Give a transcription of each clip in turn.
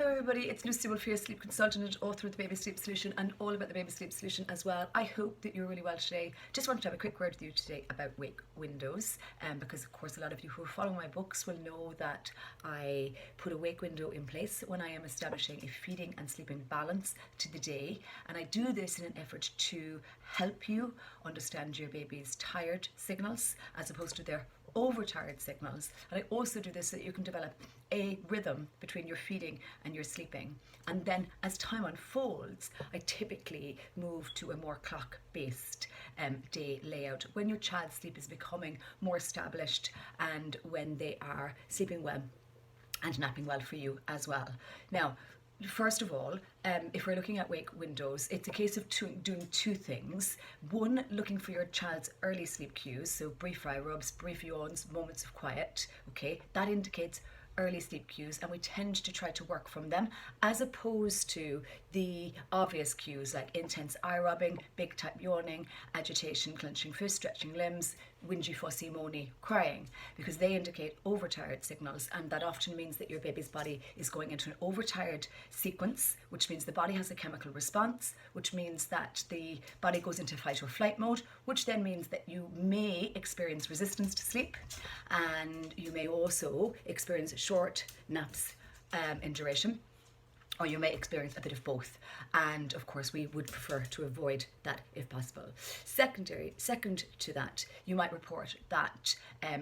Hello everybody, it's Lucy Wolf here, sleep consultant and author of the Baby Sleep Solution and all about the Baby Sleep Solution as well. I hope that you're really well today. Just wanted to have a quick word with you today about wake windows, because of course a lot of you who are following my books will know that I put a wake window in place when I am establishing a feeding and sleeping balance to the day, and I do this in an effort to help you understand your baby's tired signals as opposed to their overtired signals. And I also do this so that you can develop a rhythm between your feeding and your sleeping. And then as time unfolds, I typically move to a more clock-based day layout when your child's sleep is becoming more established and when they are sleeping well and napping well for you as well. Now, first of all, if we're looking at wake windows, it's a case of doing two things. One, looking for your child's early sleep cues, so brief eye rubs, brief yawns, moments of quiet, okay? That indicates early sleep cues, and we tend to try to work from them as opposed to the obvious cues like intense eye rubbing, big type yawning, agitation, clenching fists, stretching limbs, whingy, fussy, moany, crying, because they indicate overtired signals, and that often means that your baby's body is going into an overtired sequence, which means the body has a chemical response, which means that the body goes into fight or flight mode, which then means that you may experience resistance to sleep, and you may also experience short naps in duration, or you may experience a bit of both. And of course, we would prefer to avoid that if possible. Second to that, you might report that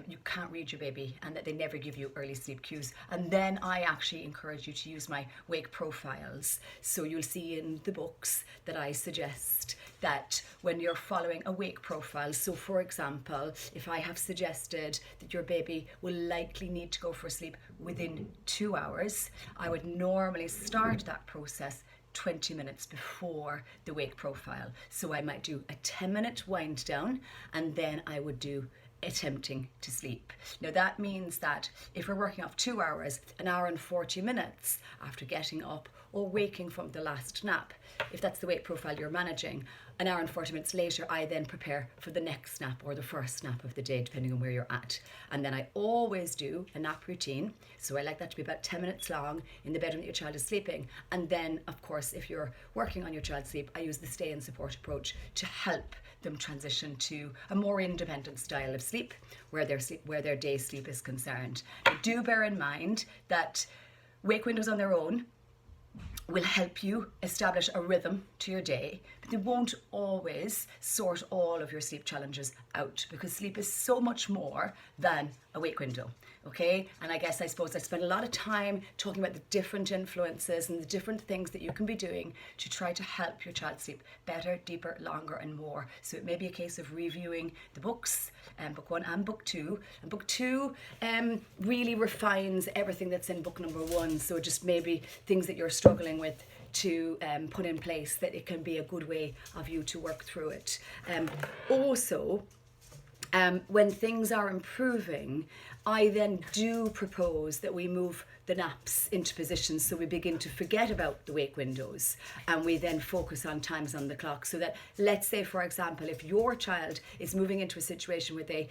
you can't read your baby and that they never give you early sleep cues. And then I actually encourage you to use my wake profiles. So you'll see in the books that I suggest that when you're following a wake profile, so for example, if I have suggested that your baby will likely need to go for sleep within 2 hours, I would normally start that process 20 minutes before the wake profile. So I might do a 10-minute wind down, and then I would do attempting to sleep. Now that means that if we're working off 2 hours, an hour and 40 minutes after getting up or waking from the last nap, if that's the wake profile you're managing, an hour and 40 minutes later, I then prepare for the next nap or the first nap of the day, depending on where you're at. And then I always do a nap routine. So I like that to be about 10 minutes long in the bedroom that your child is sleeping. And then, of course, if you're working on your child's sleep, I use the stay and support approach to help them transition to a more independent style of sleep where their day sleep is concerned. Now, do bear in mind that wake windows on their own will help you establish a rhythm to your day, but they won't always sort all of your sleep challenges out, because sleep is so much more than a wake window, okay? And I suppose I spent a lot of time talking about the different influences and the different things that you can be doing to try to help your child sleep better, deeper, longer, and more. So it may be a case of reviewing the books, book 1 and book 2. And book 2 really refines everything that's in book number 1. So just maybe things that you're struggling with to put in place, that it can be a good way of you to work through it. Also, when things are improving, I then do propose that we move the naps into positions so we begin to forget about the wake windows and we then focus on times on the clock. So that, let's say for example, if your child is moving into a situation where they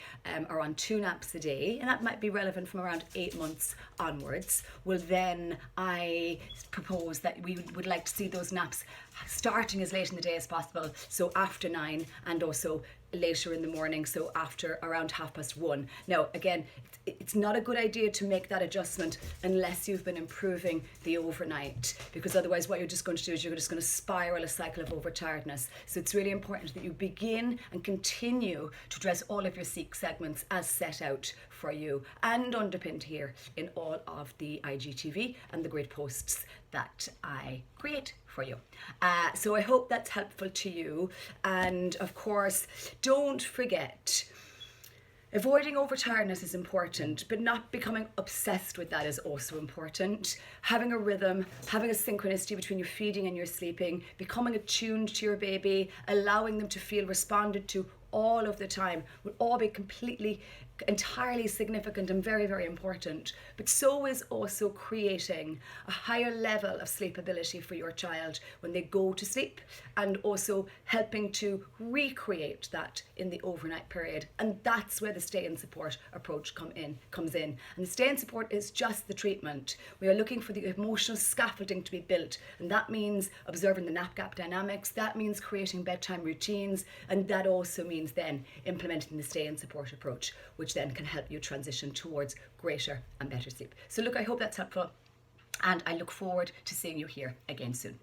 are on 2 naps a day, and that might be relevant from around 8 months onwards, well then I propose that we would like to see those naps starting as late in the day as possible, so after 9 and also later in the morning, so after around 1:30. Now again, it's not a good idea to make that adjustment unless you've been improving the overnight, because otherwise what you're just going to do is you're just going to spiral a cycle of overtiredness. So it's really important that you begin and continue to address all of your sleep segments as set out for you and underpinned here in all of the IGTV and the great posts that I create for you. So I hope that's helpful to you. And of course, don't forget, avoiding overtiredness is important, but not becoming obsessed with that is also important. Having a rhythm, having a synchronicity between your feeding and your sleeping, becoming attuned to your baby, allowing them to feel responded to all of the time will all be completely entirely significant and very, very important, but so is also creating a higher level of sleepability for your child when they go to sleep, and also helping to recreate that in the overnight period. And that's where the stay and support approach comes in. And the stay and support is just the treatment. We are looking for the emotional scaffolding to be built, and that means observing the nap gap dynamics, that means creating bedtime routines, and that also means then implementing the stay and support approach, which then can help you transition towards greater and better sleep. So look, I hope that's helpful, and I look forward to seeing you here again soon.